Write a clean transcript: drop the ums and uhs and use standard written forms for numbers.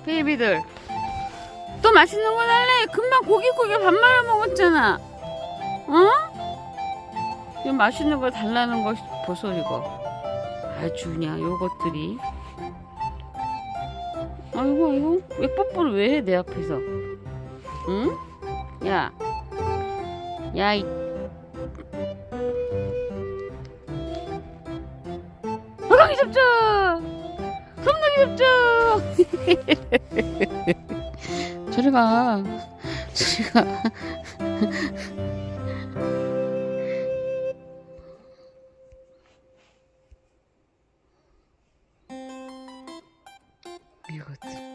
베이비들. 또 맛있는 거 달래. 금방 고기 밥 말아 먹었잖아. 어? 이거 맛있는 거 달라는 거 보소 이거. 아주 그냥 요것들이. 아이고 왜 뽀뽀를 왜 해 내 앞에서? 응? 야, 야 이. 호랑이 잡자. 솜둥이 잡자. 저리 가. 저리 가. 이것들.